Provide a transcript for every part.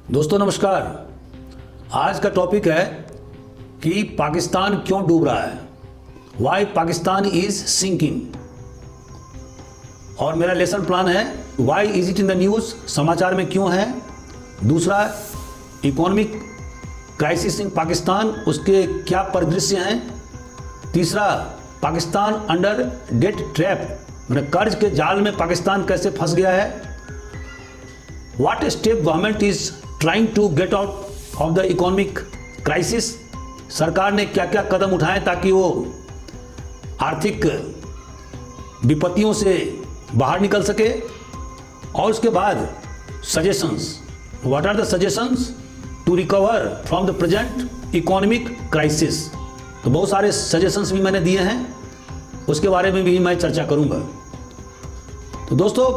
दोस्तों नमस्कार। आज का टॉपिक है कि पाकिस्तान क्यों डूब रहा है, वाई पाकिस्तान इज सिंकिंग। और मेरा लेसन प्लान है why is it in the news, समाचार में क्यों है। दूसरा, इकोनॉमिक क्राइसिस इन पाकिस्तान, उसके क्या परिदृश्य हैं। तीसरा, पाकिस्तान अंडर डेट ट्रैप, मतलब कर्ज के जाल में पाकिस्तान कैसे फंस गया है। What step government is trying to get out of the economic crisis, सरकार ने क्या क्या कदम उठाए ताकि वो आर्थिक विपत्तियों से बाहर निकल सके। और उसके बाद suggestions, what are the suggestions to recover from the present economic crisis. तो बहुत सारे सजेशंस भी मैंने दिए हैं, उसके बारे में भी मैं चर्चा करूंगा। तो दोस्तों,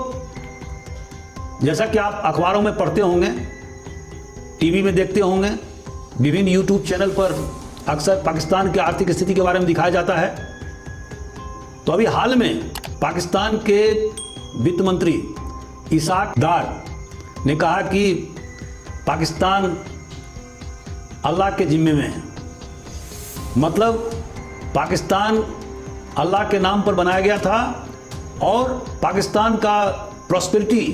जैसा कि आप अखबारों में पढ़ते होंगे, टीवी में देखते होंगे, विभिन्न यूट्यूब चैनल पर अक्सर पाकिस्तान की आर्थिक स्थिति के बारे में दिखाया जाता है। तो अभी हाल में पाकिस्तान के वित्त मंत्री इसाक डार ने कहा कि पाकिस्तान अल्लाह के जिम्मे में है। मतलब पाकिस्तान अल्लाह के नाम पर बनाया गया था और पाकिस्तान का प्रॉस्पेरिटी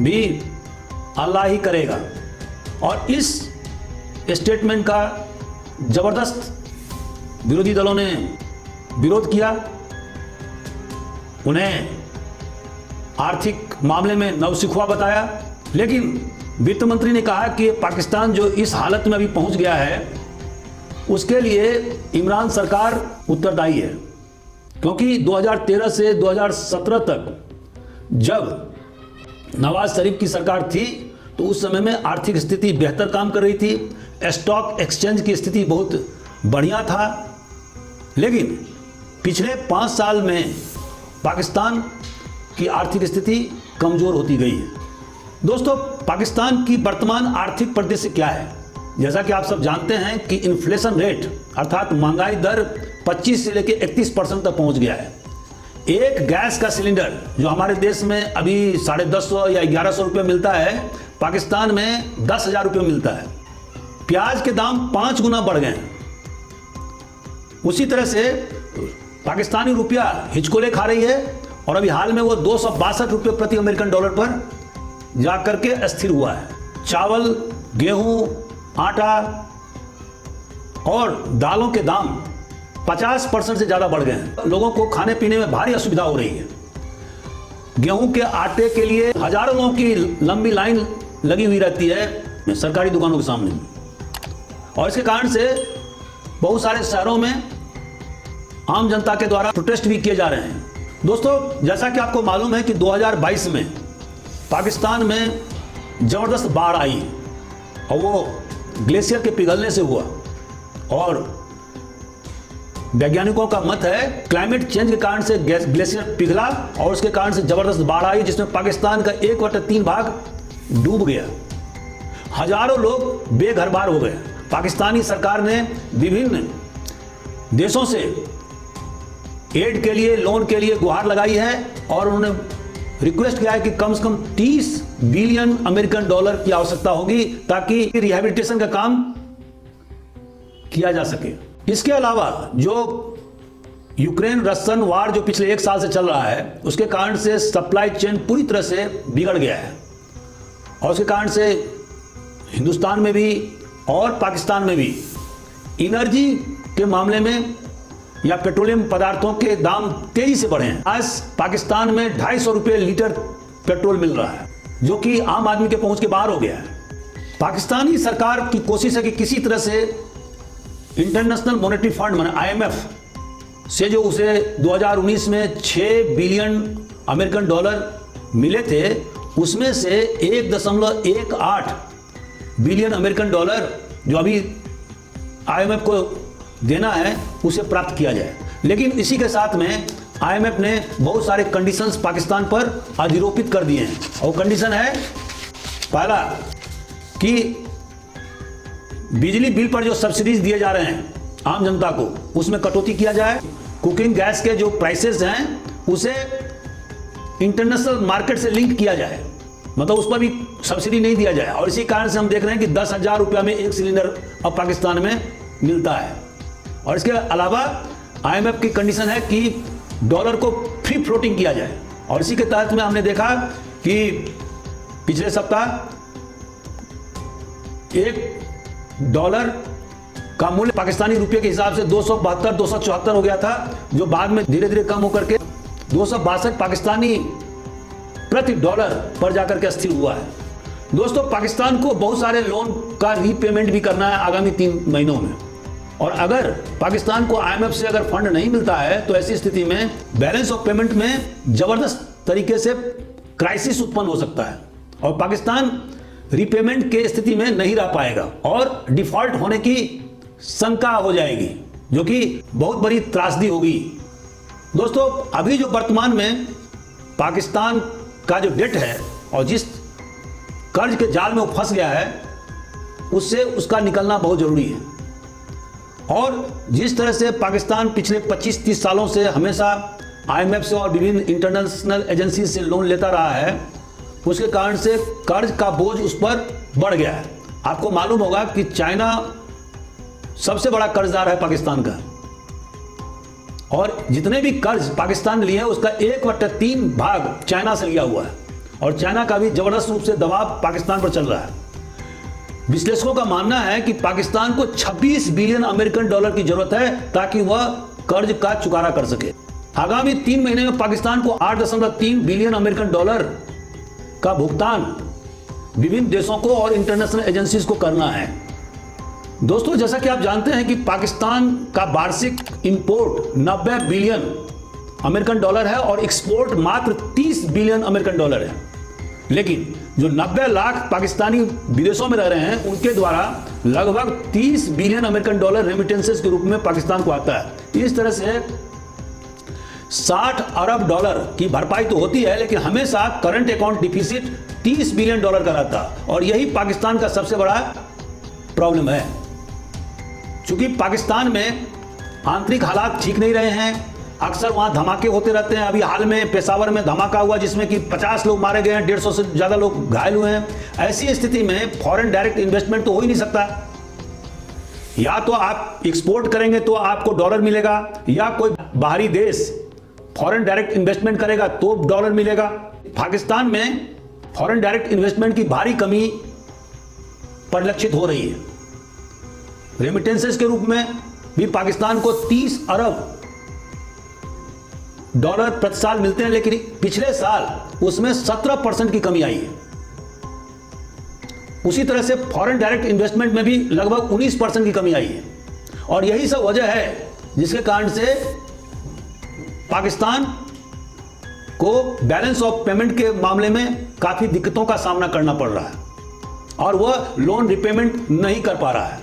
भी अल्लाह ही करेगा। और इस स्टेटमेंट का जबरदस्त विरोधी दलों ने विरोध किया, उन्हें आर्थिक मामले में नवसिखुआ बताया। लेकिन वित्त मंत्री ने कहा कि पाकिस्तान जो इस हालत में अभी पहुंच गया है, उसके लिए इमरान सरकार उत्तरदायी है। क्योंकि 2013 से 2017 तक जब नवाज शरीफ की सरकार थी तो उस समय में आर्थिक स्थिति बेहतर काम कर रही थी, स्टॉक एक्सचेंज की स्थिति बहुत बढ़िया था। लेकिन पिछले 5 साल में पाकिस्तान की आर्थिक स्थिति कमज़ोर होती गई है। दोस्तों, पाकिस्तान की वर्तमान आर्थिक परिदृश्य क्या है। जैसा कि आप सब जानते हैं कि इन्फ्लेशन रेट अर्थात महंगाई दर 25 से लेकर 31% तक पहुंच गया है। एक गैस का सिलेंडर जो हमारे देश में अभी 1050 या 1100 रुपये मिलता है, पाकिस्तान में 10,000 रुपये मिलता है। प्याज के दाम 5 गुना बढ़ गए हैं। उसी तरह से पाकिस्तानी रुपया हिचकोले खा रही है और अभी हाल में वो 262 रुपये प्रति अमेरिकन डॉलर पर जाकर के स्थिर हुआ है। चावल, गेहूं, आटा और दालों के दाम 50% से ज़्यादा बढ़ गए हैं। लोगों को खाने पीने में भारी असुविधा हो रही है। गेहूं के आटे के लिए हजारों लोगों की लंबी लाइन लगी हुई रहती है सरकारी दुकानों के सामने। और इसके कारण से बहुत सारे शहरों में आम जनता के द्वारा प्रोटेस्ट भी किए जा रहे हैं। दोस्तों, जैसा कि आपको मालूम है कि 2022 में पाकिस्तान में ज़बरदस्त बाढ़ आई और वो ग्लेशियर के पिघलने से हुआ। और वैज्ञानिकों का मत है क्लाइमेट चेंज के कारण से ग्लेशियर पिघला और उसके कारण से जबरदस्त बाढ़ आई, जिसमें पाकिस्तान का 1/3 भाग डूब गया। हजारों लोग बेघर-बार हो गए। पाकिस्तानी सरकार ने विभिन्न देशों से एड के लिए, लोन के लिए गुहार लगाई है और उन्होंने रिक्वेस्ट किया है कि कम से कम 30 बिलियन अमेरिकन डॉलर की आवश्यकता होगी ताकि रिहैबिलिटेशन का काम किया जा सके। इसके अलावा जो यूक्रेन रशियन वार जो पिछले 1 साल से चल रहा है, उसके कारण से सप्लाई चेन पूरी तरह से बिगड़ गया है और उसके कारण से हिंदुस्तान में भी और पाकिस्तान में भी एनर्जी के मामले में या पेट्रोलियम पदार्थों के दाम तेजी से बढ़े हैं। आज पाकिस्तान में 250 रुपये लीटर पेट्रोल मिल रहा है, जो कि आम आदमी के पहुंच के बाहर हो गया है। पाकिस्तानी सरकार की कोशिश है कि किसी तरह से इंटरनेशनल मॉनेटरी फंड माने IMF से जो उसे 2019 में 6 बिलियन अमेरिकन डॉलर मिले थे, उसमें से 1.18 बिलियन अमेरिकन डॉलर जो अभी IMF को देना है उसे प्राप्त किया जाए। लेकिन इसी के साथ में IMF ने बहुत सारे कंडीशंस पाकिस्तान पर अधिरोपित कर दिए हैं। और कंडीशन है, पहला कि बिजली बिल पर जो सब्सिडीज दिए जा रहे हैं आम जनता को, उसमें कटौती किया जाए। कुकिंग गैस के जो प्राइसेस हैं उसे इंटरनेशनल मार्केट से लिंक किया जाए। मतलब उस पर भी सब्सिडी नहीं दिया जाए। और इसी कारण से हम देख रहे हैं कि 10,000 रुपया में एक सिलेंडर अब पाकिस्तान में मिलता है। और इसके अलावा IMF की कंडीशन है कि डॉलर को फ्री फ्लोटिंग किया जाए। और इसी के तहत में हमने देखा कि पिछले सप्ताह $1 का मूल्य पाकिस्तानी रुपये के हिसाब से 272 274 हो गया था, जो बाद में धीरे धीरे कम होकर के 262 पाकिस्तानी प्रति डॉलर पर जाकर के स्थिर हुआ है। दोस्तों, पाकिस्तान को बहुत सारे लोन का रीपेमेंट भी करना है आगामी 3 महीनों में। और अगर पाकिस्तान को IMF से अगर फंड नहीं मिलता है तो ऐसी स्थिति में बैलेंस ऑफ पेमेंट में जबरदस्त तरीके से क्राइसिस उत्पन्न हो सकता है और पाकिस्तान रीपेमेंट के स्थिति में नहीं रह पाएगा और डिफॉल्ट होने की शंका हो जाएगी, जो कि बहुत बड़ी त्रासदी होगी। दोस्तों, अभी जो वर्तमान में पाकिस्तान का जो डेट है और जिस कर्ज के जाल में वो फंस गया है, उससे उसका निकलना बहुत जरूरी है। और जिस तरह से पाकिस्तान पिछले 25-30 सालों से हमेशा IMF से और विभिन्न इंटरनेशनल एजेंसी से लोन लेता रहा है, उसके कारण से कर्ज का बोझ उस पर बढ़ गया है। आपको मालूम होगा कि चाइना सबसे बड़ा कर्जदार है पाकिस्तान का, और जितने भी कर्ज पाकिस्तान ने लिए हैं उसका 1/3 भाग चाइना से लिया हुआ है। और चाइना का भी जबरदस्त रूप से दबाव पाकिस्तान पर चल रहा है। विश्लेषकों का मानना है कि पाकिस्तान को 26 बिलियन अमेरिकन डॉलर की जरूरत है ताकि वह कर्ज का चुकारा कर सके। आगामी 3 महीने में पाकिस्तान को 8.3 बिलियन अमेरिकन डॉलर का भुगतान विभिन्न देशों को और इंटरनेशनल एजेंसीज को करना है। दोस्तों, जैसा कि आप जानते हैं कि पाकिस्तान का वार्षिक इंपोर्ट 90 बिलियन अमेरिकन डॉलर है और एक्सपोर्ट मात्र 30 बिलियन अमेरिकन डॉलर है। लेकिन जो 90 लाख पाकिस्तानी विदेशों में रह रहे हैं, उनके द्वारा लगभग 30 बिलियन अमेरिकन डॉलर रेमिटेंसेस के रूप में पाकिस्तान को आता है। इस तरह से 60 अरब डॉलर की भरपाई तो होती है, लेकिन हमेशा current account deficit 30 billion dollar का रहता है। और यही पाकिस्तान का सबसे बड़ा प्रॉब्लम है। चूंकि पाकिस्तान में आंतरिक हालात ठीक नहीं रहे हैं, अक्सर वहां धमाके होते रहते हैं। अभी हाल में पेशावर में धमाका हुआ जिसमें कि 50 लोग मारे गए हैं, 150 से ज्यादा लोग घायल हुए हैं। ऐसी स्थिति में फॉरेन डायरेक्ट इन्वेस्टमेंट तो हो ही नहीं सकता। या तो आप एक्सपोर्ट करेंगे तो आपको डॉलर मिलेगा, या कोई बाहरी देश फॉरेन डायरेक्ट इन्वेस्टमेंट करेगा तो डॉलर मिलेगा। पाकिस्तान में फॉरेन डायरेक्ट इन्वेस्टमेंट की भारी कमी परिलक्षित हो रही है। रेमिटेंसेस के रूप में भी पाकिस्तान को 30 अरब डॉलर प्रति साल मिलते हैं, लेकिन पिछले साल उसमें 17% की कमी आई है। उसी तरह से फॉरेन डायरेक्ट इन्वेस्टमेंट में भी लगभग 19% की कमी आई है। और यही सब वजह है जिसके कारण से पाकिस्तान को बैलेंस ऑफ पेमेंट के मामले में काफी दिक्कतों का सामना करना पड़ रहा है और वह लोन रिपेमेंट नहीं कर पा रहा है।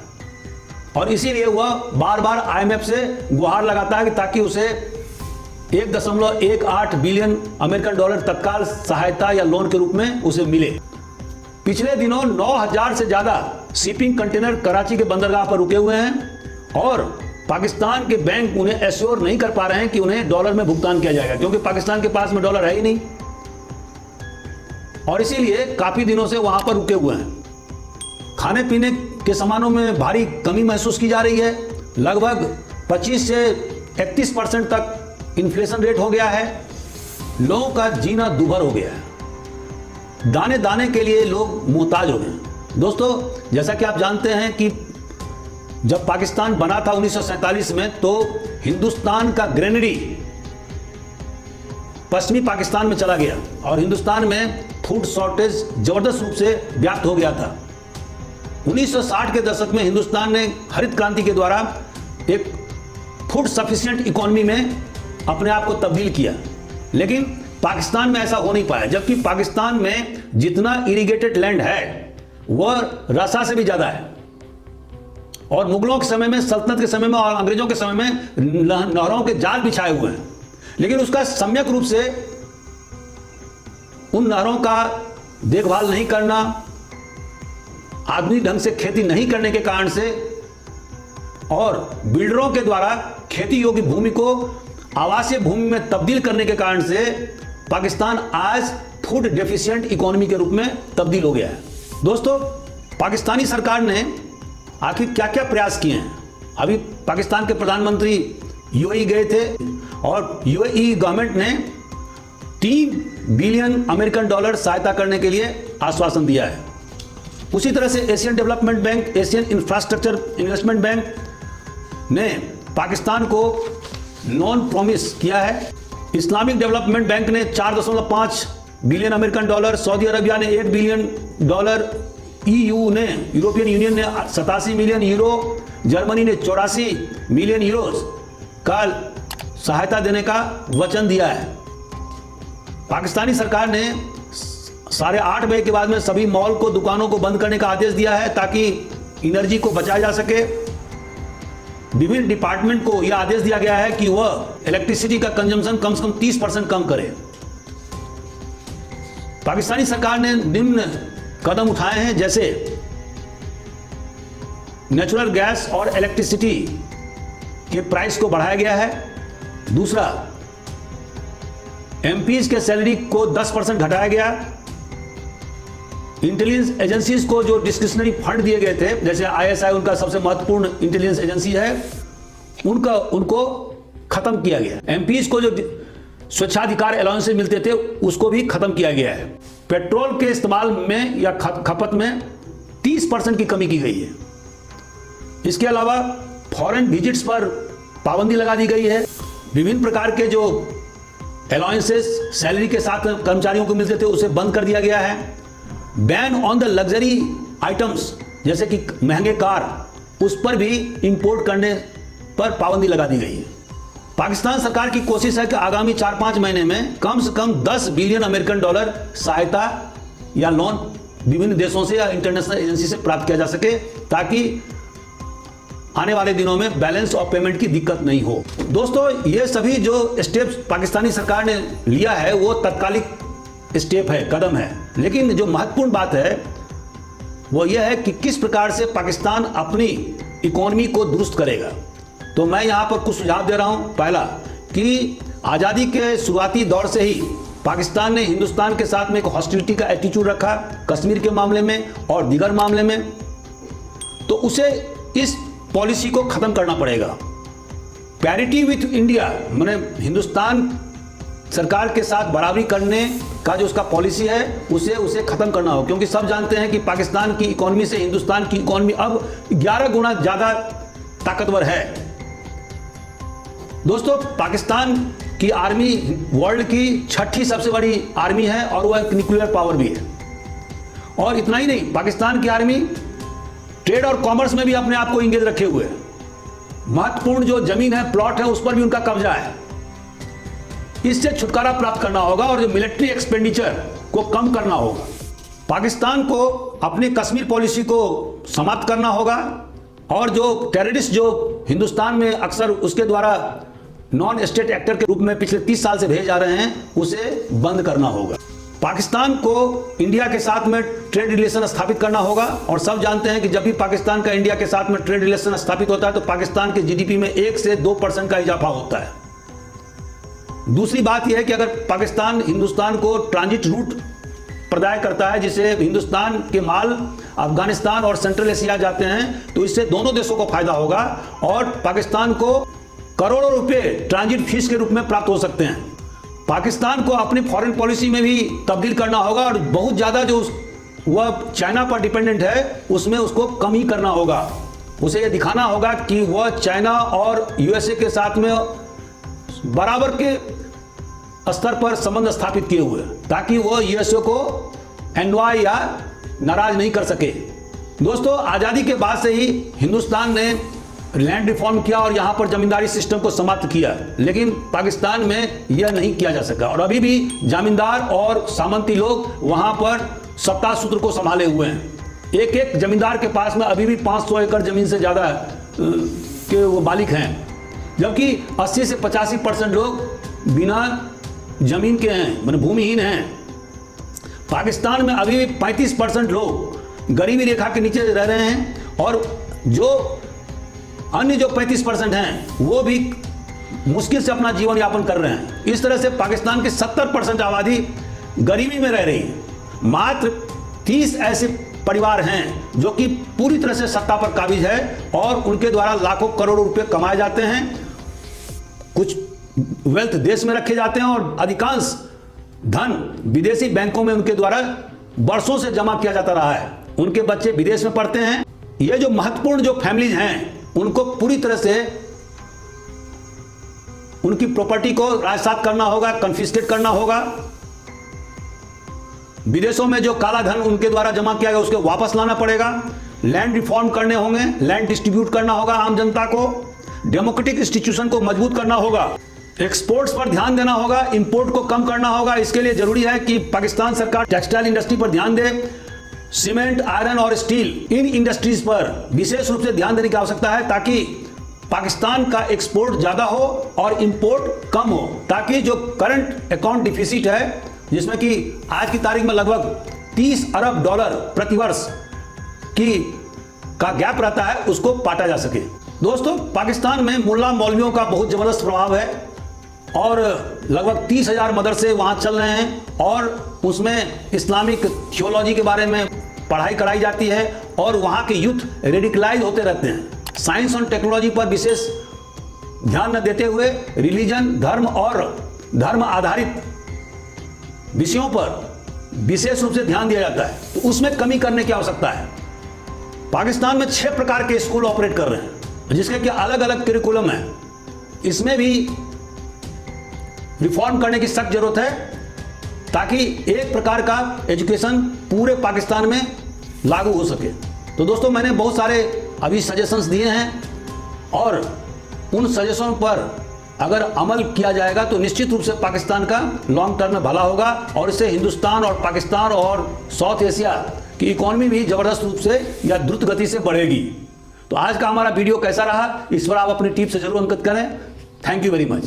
और इसीलिए वह बार बार IMF से गुहार लगाता है कि ताकि उसे 1.18 बिलियन अमेरिकन डॉलर तत्काल सहायता या लोन के रूप में उसे मिले। पिछले दिनों 9,000 से ज्यादा शिपिंग कंटेनर कराची के बंदरगाह पर रुके हुए हैं और पाकिस्तान के बैंक उन्हें एश्योर नहीं कर पा रहे हैं कि उन्हें डॉलर में भुगतान किया जाएगा, क्योंकि पाकिस्तान के पास में डॉलर है ही नहीं और इसीलिए काफी दिनों से वहां पर रुके हुए हैं। खाने पीने के सामानों में भारी कमी महसूस की जा रही है। लगभग 25 से 31% तक इन्फ्लेशन रेट हो गया है। लोगों का जीना दूभर हो गया है। दाने दाने के लिए लोग मोहताज हो गए। दोस्तों, जैसा कि आप जानते हैं कि जब पाकिस्तान बना था 1947 में, तो हिंदुस्तान का ग्रेनरी पश्चिमी पाकिस्तान में चला गया और हिंदुस्तान में फूड शॉर्टेज जबरदस्त रूप से व्याप्त हो गया था। 1960 के दशक में हिंदुस्तान ने हरित क्रांति के द्वारा एक फूड सफिशिएंट इकोनॉमी में अपने आप को तब्दील किया, लेकिन पाकिस्तान में ऐसा हो नहीं पाया। जबकि पाकिस्तान में जितना इरिगेटेड लैंड है वह रसा से भी ज्यादा है और मुगलों के समय में, सल्तनत के समय में और अंग्रेजों के समय में नहरों के जाल बिछाए हुए हैं, लेकिन उसका सम्यक रूप से उन नहरों का देखभाल नहीं करना, आधुनिक ढंग से खेती नहीं करने के कारण से और बिल्डरों के द्वारा खेती योग्य भूमि को आवासीय भूमि में तब्दील करने के कारण से पाकिस्तान आज फूड डेफिशिएंट इकोनॉमी के रूप में तब्दील हो गया है। दोस्तों, पाकिस्तानी सरकार ने आखिर क्या क्या प्रयास किए हैं? अभी पाकिस्तान के प्रधानमंत्री यूएई गए थे और यूएई गवर्नमेंट ने 3 बिलियन अमेरिकन डॉलर सहायता करने के लिए आश्वासन दिया है। उसी तरह से Asian development bank, Asian infrastructure investment bank ने पाकिस्तान को नॉन प्रॉमिस किया है। इस्लामिक डेवलपमेंट बैंक ने 4.5 billion American dollar, Saudi Arabia ने 8 बिलियन डॉलर, ईयू ने, यूरोपियन यूनियन ने 87 मिलियन यूरो, जर्मनी ने 84 मिलियन यूरोज का सहायता देने का वचन दिया है। पाकिस्तानी सरकार ने 8:30 बजे के बाद में सभी मॉल को, दुकानों को बंद करने का आदेश दिया है ताकि एनर्जी को बचाया जा सके। विभिन्न डिपार्टमेंट को यह आदेश दिया गया है कि वह इलेक्ट्रिसिटी का कंजम्पशन कम से कम 30% कम करे। पाकिस्तानी सरकार ने निम्न कदम उठाए हैं, जैसे नेचुरल गैस और इलेक्ट्रिसिटी के प्राइस को बढ़ाया गया है। दूसरा, एमपीज के सैलरी को 10% घटाया गया। इंटेलिजेंस एजेंसीज को जो डिस्क्रिशनरी फंड दिए गए थे, जैसे आईएसआई उनका सबसे महत्वपूर्ण इंटेलिजेंस एजेंसी है, उनको खत्म किया गया। एमपीज को जो स्वेच्छाधिकार अलाउंसेस मिलते थे उसको भी खत्म किया गया है। पेट्रोल के इस्तेमाल में या खपत में 30% की कमी की गई है। इसके अलावा फॉरेन विजिट्स पर पाबंदी लगा दी गई है। विभिन्न प्रकार के जो अलाउंसेस सैलरी के साथ कर्मचारियों को मिलते थे उसे बंद कर दिया गया है। Ban on the luxury items, जैसे कि महंगे कार, उस पर भी इंपोर्ट करने पर पाबंदी लगा दी गई है। पाकिस्तान सरकार की कोशिश है कि आगामी 4-5 महीने में कम से कम 10 बिलियन अमेरिकन डॉलर सहायता या लोन विभिन्न देशों से या इंटरनेशनल एजेंसी से प्राप्त किया जा सके, ताकि आने वाले दिनों में बैलेंस ऑफ पेमेंट की दिक्कत नहीं हो। दोस्तों, ये सभी जो स्टेप्स पाकिस्तानी सरकार ने लिया है वो तत्कालिक स्टेप है, कदम है, लेकिन जो महत्वपूर्ण बात है वो यह है कि किस प्रकार से पाकिस्तान अपनी इकोनॉमी को दुरुस्त करेगा। तो मैं यहाँ पर कुछ सुझाव दे रहा हूँ। पहला, कि आज़ादी के शुरुआती दौर से ही पाकिस्तान ने हिंदुस्तान के साथ में एक हॉस्टिलिटी का एटीट्यूड रखा, कश्मीर के मामले में और दीगर मामले में, तो उसे इस पॉलिसी को खत्म करना पड़ेगा। पैरिटी विथ इंडिया, माने हिंदुस्तान सरकार के साथ बराबरी करने का जो उसका पॉलिसी है उसे खत्म करना हो, क्योंकि सब जानते हैं कि पाकिस्तान की इकोनॉमी से हिंदुस्तान की इकोनॉमी अब 11 गुना ज्यादा ताकतवर है। दोस्तों, पाकिस्तान की आर्मी वर्ल्ड की 6ठी सबसे बड़ी आर्मी है और वह एक न्यूक्लियर पावर भी है। और इतना ही नहीं, पाकिस्तान की आर्मी ट्रेड और कॉमर्स में भी अपने आप को इंगेज रखे हुए है। महत्वपूर्ण जो जमीन है, प्लॉट है, उस पर भी उनका कब्जा है। इससे छुटकारा प्राप्त करना होगा और जो मिलिट्री एक्सपेंडिचर को कम करना होगा। पाकिस्तान को अपने कश्मीर पॉलिसी को समाप्त करना होगा और जो टेररिस्ट जो हिंदुस्तान में अक्सर उसके द्वारा नॉन स्टेट एक्टर के रूप में पिछले 30 साल से भेजे जा रहे हैं, उसे बंद करना होगा। पाकिस्तान को इंडिया के साथ में ट्रेड रिलेशन स्थापित करना होगा और सब जानते हैं कि जब भी पाकिस्तान का इंडिया के साथ में ट्रेड रिलेशन स्थापित होता है तो पाकिस्तान के जीडीपी में 1 से 2% का इजाफा होता है। दूसरी बात यह है कि अगर पाकिस्तान हिंदुस्तान को ट्रांजिट रूट प्रदान करता है, जिसे हिंदुस्तान के माल अफगानिस्तान और सेंट्रल एशिया जाते हैं, तो इससे दोनों देशों को फायदा होगा और पाकिस्तान को करोड़ों रुपए ट्रांजिट फीस के रूप में प्राप्त हो सकते हैं। पाकिस्तान को अपनी फॉरेन पॉलिसी में भी तब्दील करना होगा और बहुत ज़्यादा जो वह चाइना पर डिपेंडेंट है उसमें उसको कम ही करना होगा। उसे यह दिखाना होगा कि वह चाइना और यूएसए के साथ में बराबर के स्तर पर संबंध स्थापित किए हुए, ताकि वह यूएसए को एनवाय या नाराज नहीं कर सके। दोस्तों, आज़ादी के बाद से ही हिंदुस्तान ने लैंड रिफॉर्म किया और यहाँ पर जमींदारी सिस्टम को समाप्त किया, लेकिन पाकिस्तान में यह नहीं किया जा सका और अभी भी जमींदार और सामंती लोग वहाँ पर सत्ता सूत्र को संभाले हुए हैं। एक एक जमींदार के पास में अभी भी 500 एकड़ जमीन से ज़्यादा के वो मालिक हैं, जबकि 80 से 85% लोग बिना जमीन के हैं, माने भूमिहीन हैं। पाकिस्तान में अभी भी 35% लोग गरीबी रेखा के नीचे रह रहे हैं और जो अन्य जो 35% हैं वो भी मुश्किल से अपना जीवन यापन कर रहे हैं। इस तरह से पाकिस्तान की 70% आबादी गरीबी में रह रही हैं। मात्र 30 ऐसे परिवार हैं जो कि पूरी तरह से सत्ता पर काबिज है और उनके द्वारा लाखों करोड़ों रुपए कमाए जाते हैं। कुछ वेल्थ देश में रखे जाते हैं और अधिकांश धन विदेशी बैंकों में उनके द्वारा वर्षों से जमा किया जाता रहा है। उनके बच्चे विदेश में पढ़ते हैं। ये जो महत्वपूर्ण जो फैमिलीज हैं उनको पूरी तरह से उनकी प्रॉपर्टी को राजसात करना होगा, कन्फिस्केट करना होगा। विदेशों में जो काला धन उनके द्वारा जमा किया गया उसको वापस लाना पड़ेगा। लैंड रिफॉर्म करने होंगे, लैंड डिस्ट्रीब्यूट करना होगा आम जनता को, डेमोक्रेटिक इंस्टीट्यूशन को मजबूत करना होगा, एक्सपोर्ट्स पर ध्यान देना होगा, इंपोर्ट को कम करना होगा। इसके लिए जरूरी है कि पाकिस्तान सरकार टेक्सटाइल इंडस्ट्री पर ध्यान दे। सीमेंट, आयरन और स्टील, इन इंडस्ट्रीज पर विशेष रूप से ध्यान देने की आवश्यकता है ताकि पाकिस्तान का एक्सपोर्ट ज्यादा हो और इंपोर्ट कम हो, ताकि जो करंट अकाउंट डिफिसिट है जिसमें कि आज की तारीख में लगभग 30 अरब डॉलर प्रतिवर्ष का गैप रहता है, उसको पाटा जा सके। दोस्तों, पाकिस्तान में मुल्ला मौलवियों का बहुत जबरदस्त प्रभाव है और लगभग 30,000 मदरसे वहां चल रहे हैं और उसमें इस्लामिक थियोलॉजी के बारे में पढ़ाई कराई जाती है और वहां के यूथ रेडिकलाइज होते रहते हैं। साइंस और टेक्नोलॉजी पर विशेष ध्यान न देते हुए रिलीजन, धर्म और धर्म आधारित विषयों पर विशेष रूप से ध्यान दिया जाता है, तो उसमें कमी करने की आवश्यकता है। पाकिस्तान में 6 प्रकार के स्कूल ऑपरेट कर रहे हैं जिसके कि अलग अलग करिकुलम है। इसमें भी रिफॉर्म करने की सख्त जरूरत है ताकि एक प्रकार का एजुकेशन पूरे पाकिस्तान में लागू हो सके। तो दोस्तों, मैंने बहुत सारे अभी सजेशंस दिए हैं और उन सजेशन पर अगर अमल किया जाएगा तो निश्चित रूप से पाकिस्तान का लॉन्ग टर्म में भला होगा और इससे हिंदुस्तान और पाकिस्तान और साउथ एशिया की इकोनॉमी भी जबरदस्त रूप से या द्रुत गति से बढ़ेगी। तो आज का हमारा वीडियो कैसा रहा इस पर आप अपनी टिप से जरूर अंकित करें। Thank you very much.